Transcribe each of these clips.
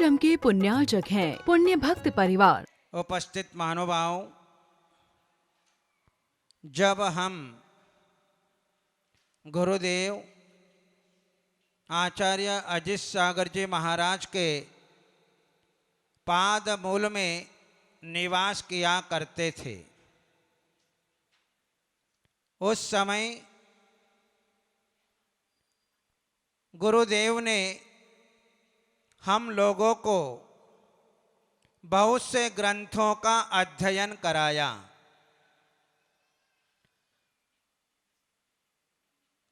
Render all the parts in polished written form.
कार्यक्रम के पुण्यार्चक हैं पुण्य भक्त परिवार। उपस्थित महानुभाव, जब हम गुरुदेव आचार्य अजित सागर जी महाराज के पाद मूल में निवास किया करते थे, उस समय गुरुदेव ने हम लोगों को बहुत से ग्रंथों का अध्ययन कराया।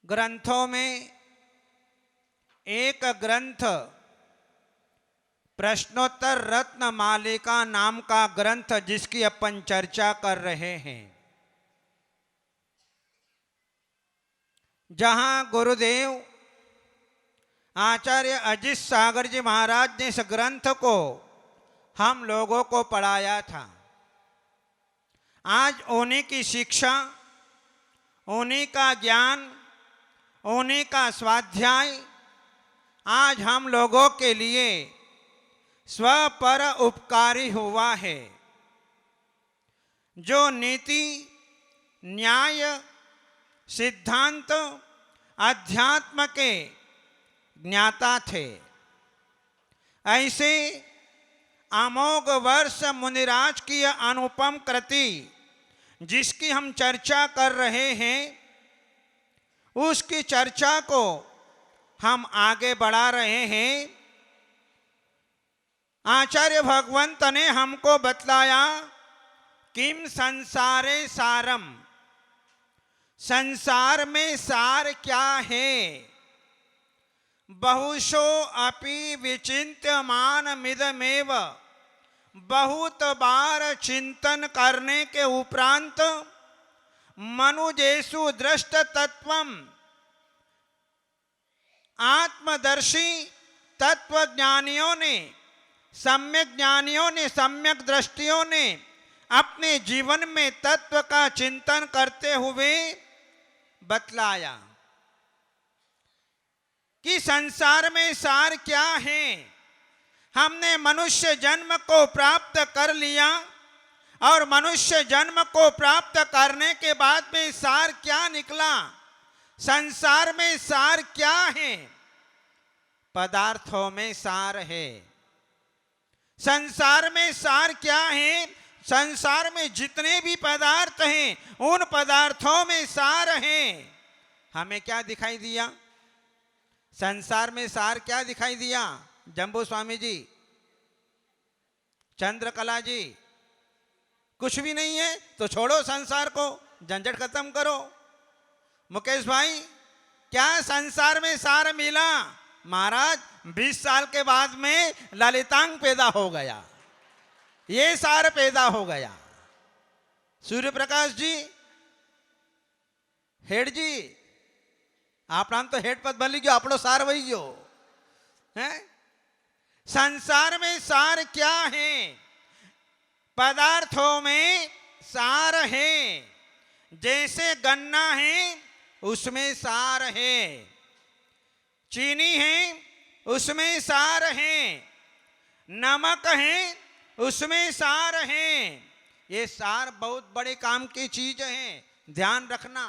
ग्रंथों में एक ग्रंथ प्रश्नोत्तर रत्न मालिका नाम का ग्रंथ, जिसकी अपन चर्चा कर रहे हैं, जहां गुरुदेव आचार्य अजित सागर जी महाराज ने इस ग्रंथ को हम लोगों को पढ़ाया था। आज उन्हीं की शिक्षा, उन्हीं का ज्ञान, उन्हीं का स्वाध्याय आज हम लोगों के लिए स्वपर उपकारी हुआ है। जो नीति, न्याय, सिद्धांत, अध्यात्म के ज्ञाता थे, ऐसे अमोघ वर्ष मुनिराज की अनुपम कृति जिसकी हम चर्चा कर रहे हैं, उसकी चर्चा को हम आगे बढ़ा रहे हैं। आचार्य भगवंत ने हमको बतलाया, किम संसारे सारम, संसार में सार क्या है। बहुशो अपि विचिन्त्यमान मिदमेव, बहुत बार चिंतन करने के उपरांत मनुजेषु दृष्ट तत्वम, आत्मदर्शी तत्वज्ञानियों ने, सम्यक ज्ञानियों ने, सम्यक दृष्टियों ने अपने जीवन में तत्व का चिंतन करते हुए बतलाया कि संसार में सार क्या है। हमने मनुष्य जन्म को प्राप्त कर लिया और मनुष्य जन्म को प्राप्त करने के बाद में सार क्या निकला। संसार में सार क्या है? पदार्थों में सार है। संसार में सार क्या है? संसार में जितने भी पदार्थ हैं, उन पदार्थों में सार है। हमें क्या दिखाई दिया? संसार में सार क्या दिखाई दिया? जंबू स्वामी जी, चंद्रकला जी, कुछ भी नहीं है तो छोड़ो संसार को, झंझट खत्म करो। मुकेश भाई, क्या संसार में सार मिला? महाराज 20 साल के बाद में ललितांग पैदा हो गया, ये सार पैदा हो गया। सूर्य प्रकाश जी, हेड जी, आप नाम तो हेड पद बन गयो, आपनो सार वही गयो है। संसार में सार क्या है? पदार्थों में सार है। जैसे गन्ना है उसमें सार है, चीनी है उसमें सार है, नमक है उसमें सार है। ये सार बहुत बड़े काम की चीज है, ध्यान रखना।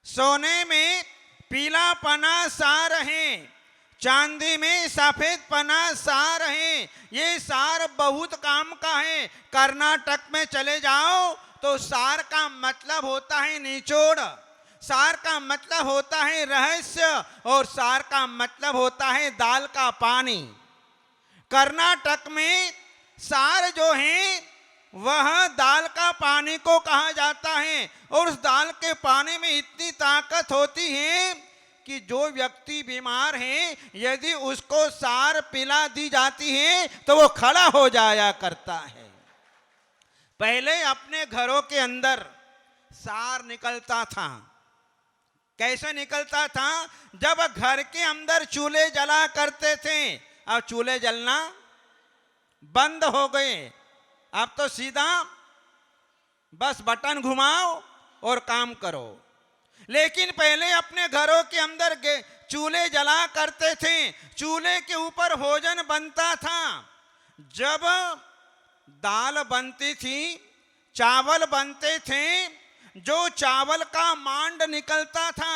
सोने में पीला पना सार है, चांदी में सफेद पना सार है। ये सार बहुत काम का है। कर्नाटक में चले जाओ तो सार का मतलब होता है निचोड़, सार का मतलब होता है रहस्य, और सार का मतलब होता है दाल का पानी। कर्नाटक में सार जो है वह दाल का पानी को कहा जाता है, और उस दाल के पानी में इतनी ताकत होती है कि जो व्यक्ति बीमार है, यदि उसको सार पिला दी जाती है तो वो खड़ा हो जाया करता है। पहले अपने घरों के अंदर सार निकलता था। कैसे निकलता था? जब घर के अंदर चूल्हे जला करते थे, अब चूल्हे जलना बंद हो गए। अब तो सीधा बस बटन घुमाओ और काम करो। लेकिन पहले अपने घरों के अंदर चूल्हे जला करते थे, चूल्हे के ऊपर भोजन बनता था। जब दाल बनती थी, चावल बनते थे, जो चावल का मांड निकलता था,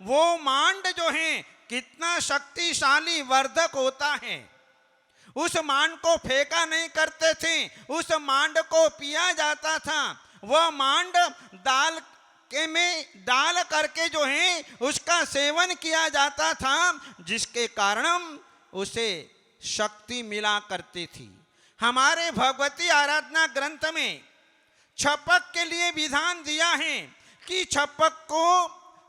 वो मांड जो है कितना शक्तिशाली वर्धक होता है। उस मांड को फेंका नहीं करते थे, उस मांड को पिया जाता था। वह मांड दाल के में डाल करके जो है उसका सेवन किया जाता था, जिसके कारण उसे शक्ति मिला करती थी। हमारे भगवती आराधना ग्रंथ में छपक के लिए विधान दिया है कि छपक को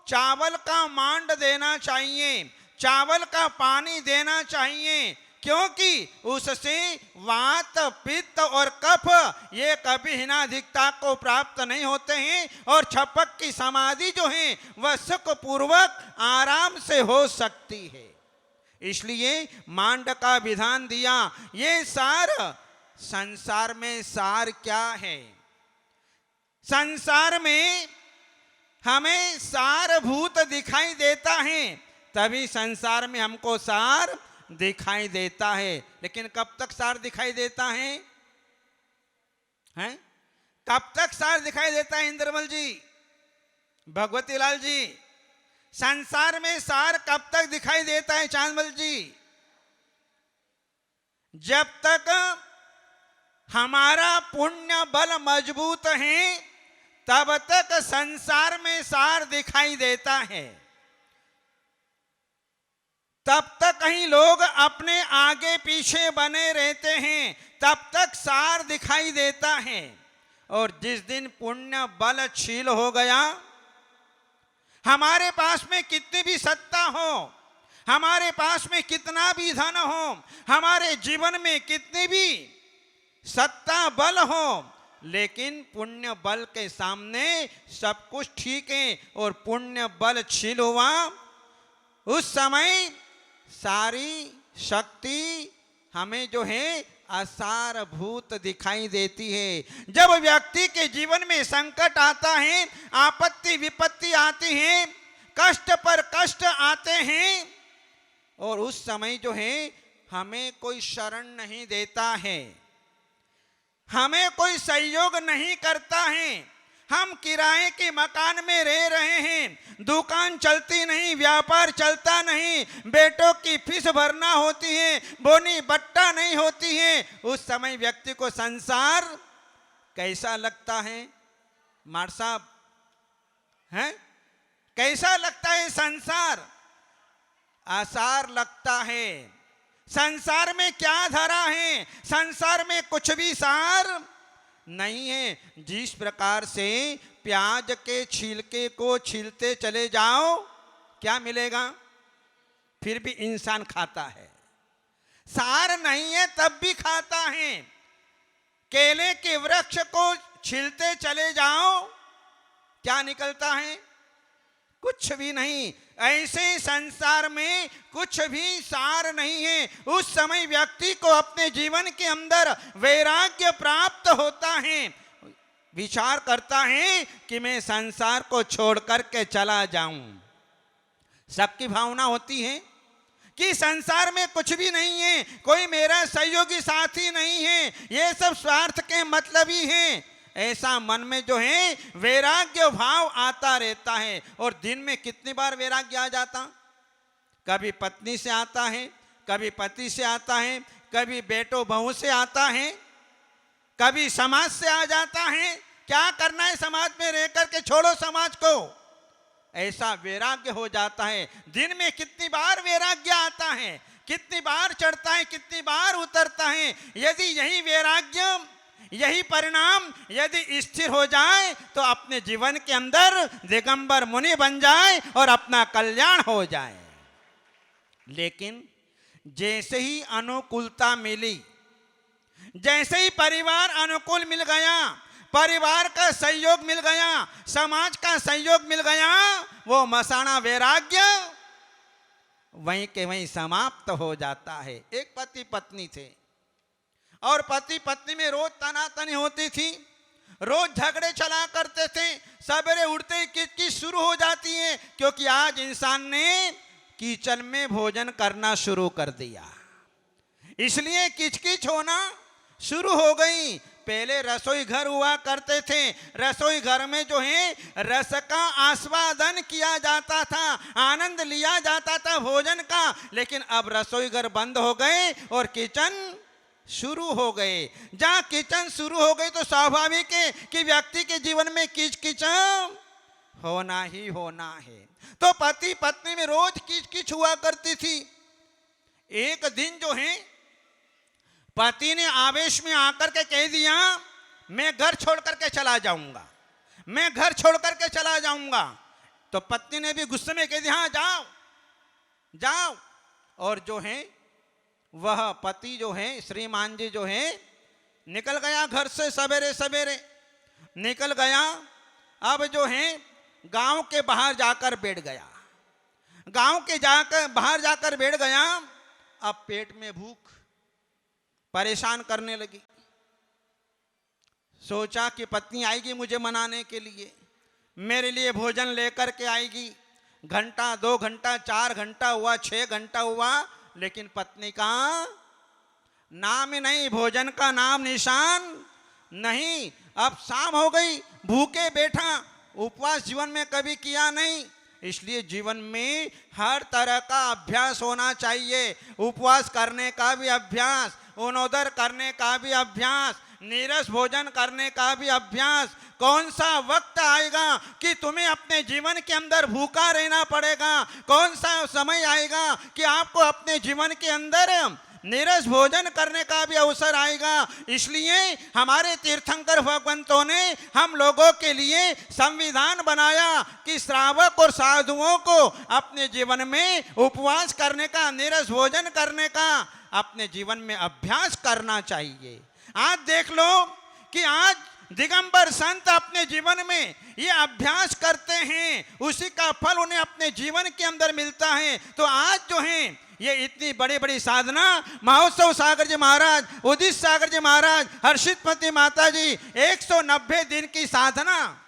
चावल का मांड देना चाहिए, चावल का पानी देना चाहिए, क्योंकि उससे वात, पित्त और कफ ये कभी हिनाधिकता को प्राप्त नहीं होते हैं और छपक की समाधि जो है वह सुख पूर्वक आराम से हो सकती है। इसलिए मांड का विधान दिया। ये सार, संसार में सार क्या है? संसार में हमें सारभूत दिखाई देता है, तभी संसार में हमको सार दिखाई देता है। लेकिन कब तक सार दिखाई देता है? हैं? कब तक सार दिखाई देता है इंद्रमल जी, भगवती लाल जी? संसार में सार कब तक दिखाई देता है चांदमल जी? जब तक हमारा पुण्य बल मजबूत है तब तक संसार में सार दिखाई देता है। तब तक कहीं लोग अपने आगे पीछे बने रहते हैं, तब तक सार दिखाई देता है। और जिस दिन पुण्य बल क्षीण हो गया, हमारे पास में कितनी भी सत्ता हो, हमारे पास में कितना भी धन हो, हमारे जीवन में कितनी भी सत्ता बल हो, लेकिन पुण्य बल के सामने सब कुछ ठीक है और पुण्य बल क्षीण हुआ, उस समय सारी शक्ति हमें जो है असारभूत दिखाई देती है। जब व्यक्ति के जीवन में संकट आता है, आपत्ति विपत्ति आती है, कष्ट पर कष्ट आते हैं, और उस समय जो है हमें कोई शरण नहीं देता है, हमें कोई सहयोग नहीं करता है। हम किराए के मकान में रह रहे हैं, दुकान चलती नहीं, व्यापार चलता नहीं, बेटों की फीस भरना होती है, बोनी बट्टा नहीं होती है। उस समय व्यक्ति को संसार कैसा लगता है? मार साहब हैं, कैसा लगता है संसार? आसार लगता है। संसार में क्या धरा है? संसार में कुछ भी सार नहीं है। जिस प्रकार से प्याज के छिलके को छीलते चले जाओ, क्या मिलेगा? फिर भी इंसान खाता है। सार नहीं है तब भी खाता है। केले के वृक्ष को छीलते चले जाओ, क्या निकलता है? कुछ भी नहीं। ऐसे संसार में कुछ भी सार नहीं है। उस समय व्यक्ति को अपने जीवन के अंदर वैराग्य प्राप्त होता है, विचार करता है कि मैं संसार को छोड़ करके चला जाऊं। सबकी भावना होती है कि संसार में कुछ भी नहीं है, कोई मेरा सहयोगी साथी नहीं है, ये सब स्वार्थ के मतलबी हैं। ऐसा मन में जो है वैराग्य भाव आता रहता है। और दिन में कितनी बार वैराग्य आ जाता? कभी पत्नी से आता है, कभी पति से आता है, कभी बेटो बहू से आता है, कभी समाज से आ जाता है। क्या करना है समाज में रह करके, छोड़ो समाज को। ऐसा वैराग्य हो जाता है। दिन में कितनी बार वैराग्य आता है, कितनी बार चढ़ता है, कितनी बार उतरता है। यदि यही वैराग्य, यही परिणाम यदि स्थिर हो जाए तो अपने जीवन के अंदर दिगंबर मुनि बन जाए और अपना कल्याण हो जाए। लेकिन जैसे ही अनुकूलता मिली, जैसे ही परिवार अनुकूल मिल गया, परिवार का सहयोग मिल गया, समाज का सहयोग मिल गया, वो मसाणा वैराग्य वहीं के वहीं समाप्त हो जाता है। एक पति पत्नी थे और पति पत्नी में रोज तनातनी होती थी। रोज झगड़े चला करते थे, सवेरे उठते ही किचकिच शुरू हो जाती है, क्योंकि आज इंसान ने किचन में भोजन करना शुरू कर दिया, इसलिए किचकिच होना शुरू हो गई। पहले रसोई घर हुआ करते थे, रसोई घर में जो है रस का आस्वादन किया जाता था, आनंद लिया जाता था भोजन का। लेकिन अब रसोई घर बंद हो गए और किचन शुरू हो गए। जहाँ किचन शुरू हो गई तो स्वाभाविक है कि व्यक्ति के जीवन में किचकिच होना ही होना है। तो पति पत्नी में रोज किचकिच हुआ करती थी। एक दिन जो है पति ने आवेश में आकर के कह दिया, मैं घर छोड़ करके चला जाऊंगा, मैं घर छोड़ करके चला जाऊंगा। तो पत्नी ने भी गुस्से में कह दिया, हाँ जाओ जाओ। और जो है वह पति जो है श्रीमान जी जो है निकल गया घर से, सवेरे सवेरे निकल गया। अब जो है गांव के बाहर जाकर बैठ गया, गांव के बाहर जाकर बैठ गया। अब पेट में भूख परेशान करने लगी। सोचा कि पत्नी आएगी मुझे मनाने के लिए, मेरे लिए भोजन लेकर के आएगी। घंटा 2 घंटा 4 घंटा हुआ, 6 घंटा हुआ, लेकिन पत्नी का नाम ही नहीं, भोजन का नाम निशान नहीं। अब शाम हो गई, भूखे बैठा, उपवास जीवन में कभी किया नहीं, इसलिए जीवन में हर तरह का अभ्यास होना चाहिए। उपवास करने का भी अभ्यास, अनोदर करने का भी अभ्यास, नीरस भोजन करने का भी अभ्यास। कौन सा वक्त आएगा कि तुम्हें अपने जीवन के अंदर भूखा रहना पड़ेगा, कौन सा समय आएगा कि आपको अपने जीवन के अंदर नीरस भोजन करने का भी अवसर आएगा। इसलिए हमारे तीर्थंकर भगवंतों ने हम लोगों के लिए संविधान बनाया कि श्रावक और साधुओं को अपने जीवन में उपवास करने का, नीरस भोजन करने का अपने जीवन में अभ्यास करना चाहिए। आज देख लो कि आज दिगंबर संत अपने जीवन में ये अभ्यास करते हैं, उसी का फल उन्हें अपने जीवन के अंदर मिलता है। तो आज जो है ये इतनी बड़ी बड़ी साधना, महोत्सव सागर जी महाराज, उदित सागर जी महाराज, हर्षितमती माता जी 190 दिन की साधना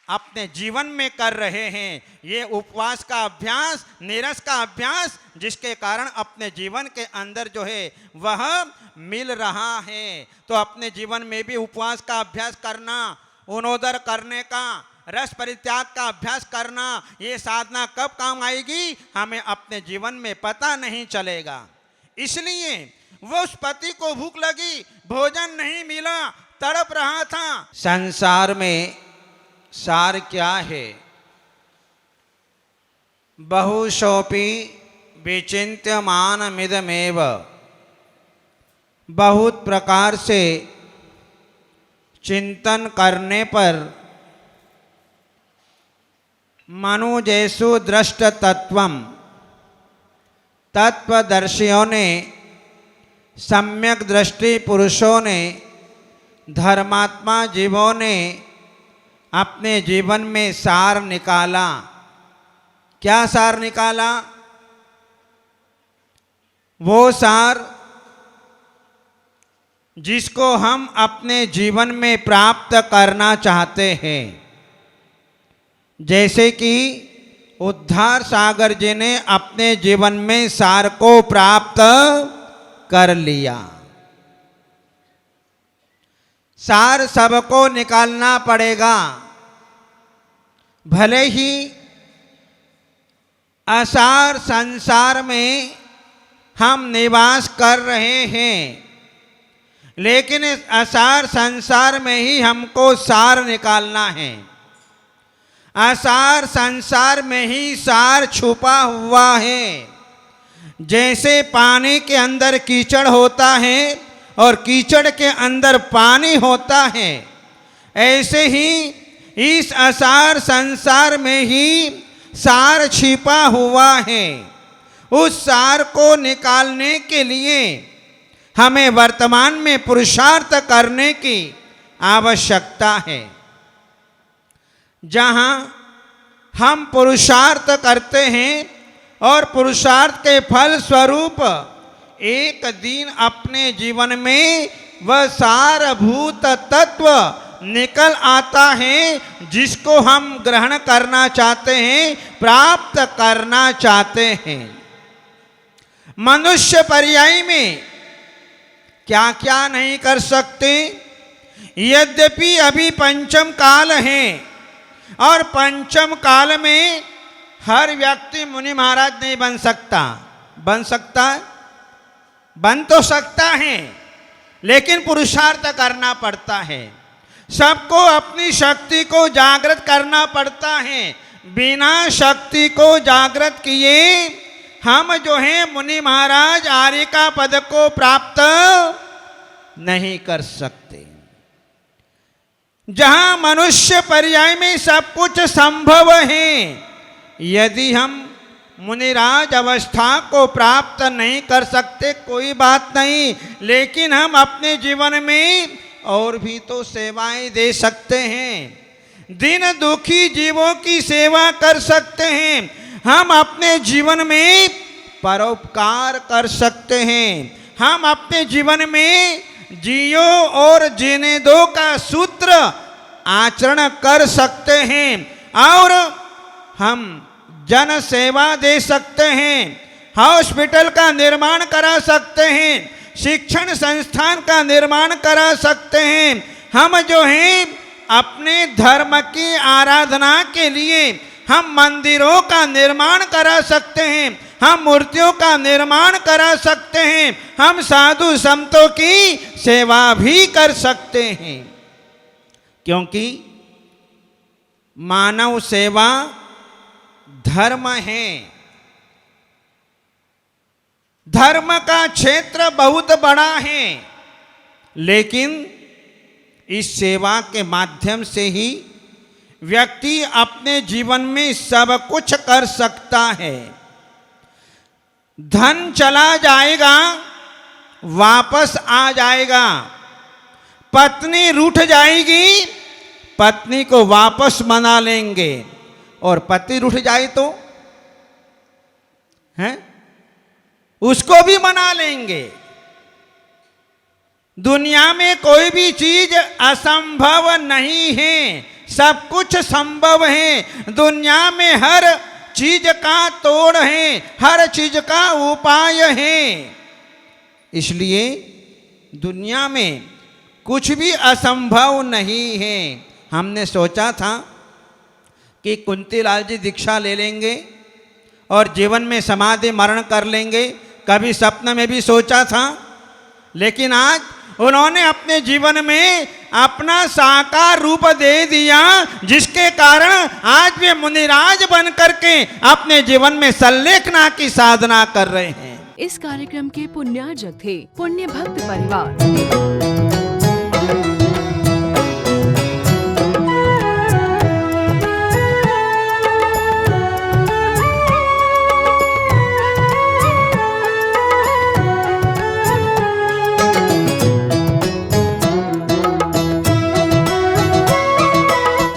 अपने जीवन में कर रहे हैं। ये उपवास का अभ्यास, नीरस का अभ्यास, जिसके कारण अपने जीवन के अंदर जो है वह मिल रहा है। तो अपने जीवन में भी उपवास का अभ्यास करना, अनोदर करने का, रस परित्याग का अभ्यास करना, ये साधना कब काम आएगी हमें अपने जीवन में पता नहीं चलेगा। इसलिए वो उस पति को भूख लगी, भोजन नहीं मिला, तड़प रहा था। संसार में सार क्या है? बहुशोपि विचिन्त्यमानमिदमेव, बहुत प्रकार से चिंतन करने पर मनुजेषु दृष्ट तत्वम, तत्वदर्शियों ने, सम्यक दृष्टि पुरुषों ने, धर्मात्मा जीवों ने अपने जीवन में सार निकाला। क्या सार निकाला? वो सार जिसको हम अपने जीवन में प्राप्त करना चाहते हैं। जैसे कि उद्धार सागर जी ने अपने जीवन में सार को प्राप्त कर लिया। सार सबको निकालना पड़ेगा, भले ही असार संसार में हम निवास कर रहे हैं, लेकिन इस असार संसार में ही हमको सार निकालना है। असार संसार में ही सार छुपा हुआ है। जैसे पानी के अंदर कीचड़ होता है और कीचड़ के अंदर पानी होता है, ऐसे ही इस असार संसार में ही सार छिपा हुआ है। उस सार को निकालने के लिए हमें वर्तमान में पुरुषार्थ करने की आवश्यकता है। जहाँ हम पुरुषार्थ करते हैं और पुरुषार्थ के फल स्वरूप एक दिन अपने जीवन में वह सारभूत तत्व निकल आता है जिसको हम ग्रहण करना चाहते हैं, प्राप्त करना चाहते हैं। मनुष्य पर्याय में क्या क्या नहीं कर सकते। यद्यपि अभी पंचम काल है और पंचम काल में हर व्यक्ति मुनि महाराज नहीं बन सकता। बन सकता है, बन तो सकता है, लेकिन पुरुषार्थ करना पड़ता है। सबको अपनी शक्ति को जागृत करना पड़ता है। बिना शक्ति को जागृत किए हम जो है मुनि महाराज आर्य का पद को प्राप्त नहीं कर सकते। जहां मनुष्य पर्याय में सब कुछ संभव है, यदि हम मुनिराज अवस्था को प्राप्त नहीं कर सकते कोई बात नहीं, लेकिन हम अपने जीवन में और भी तो सेवाएं दे सकते हैं। दिन दुखी जीवों की सेवा कर सकते हैं। हम अपने जीवन में परोपकार कर सकते हैं। हम अपने जीवन में जियो और जीने दो का सूत्र आचरण कर सकते हैं और हम जन सेवा दे सकते हैं। हॉस्पिटल का निर्माण करा सकते हैं। शिक्षण संस्थान का निर्माण करा सकते हैं। हम जो हैं अपने धर्म की आराधना के लिए हम मंदिरों का निर्माण करा सकते हैं। हम मूर्तियों का निर्माण करा सकते हैं। हम साधु संतों की सेवा भी कर सकते हैं, क्योंकि मानव सेवा धर्म है। धर्म का क्षेत्र बहुत बड़ा है, लेकिन इस सेवा के माध्यम से ही व्यक्ति अपने जीवन में सब कुछ कर सकता है। धन चला जाएगा, वापस आ जाएगा। पत्नी रूठ जाएगी, पत्नी को वापस मना लेंगे, और पति रूठ जाए तो हैं उसको भी मना लेंगे। दुनिया में कोई भी चीज असंभव नहीं है, सब कुछ संभव है। दुनिया में हर चीज का तोड़ है, हर चीज का उपाय है। इसलिए दुनिया में कुछ भी असंभव नहीं है। हमने सोचा था कि कुंतीलाल जी दीक्षा ले लेंगे और जीवन में समाधि मरण कर लेंगे, कभी स्वप्न में भी सोचा था, लेकिन आज उन्होंने अपने जीवन में अपना साकार रूप दे दिया, जिसके कारण आज वे मुनिराज बन करके अपने जीवन में संलेखना की साधना कर रहे हैं। इस कार्यक्रम के पुण्यार्जक थे पुण्य भक्त परिवार।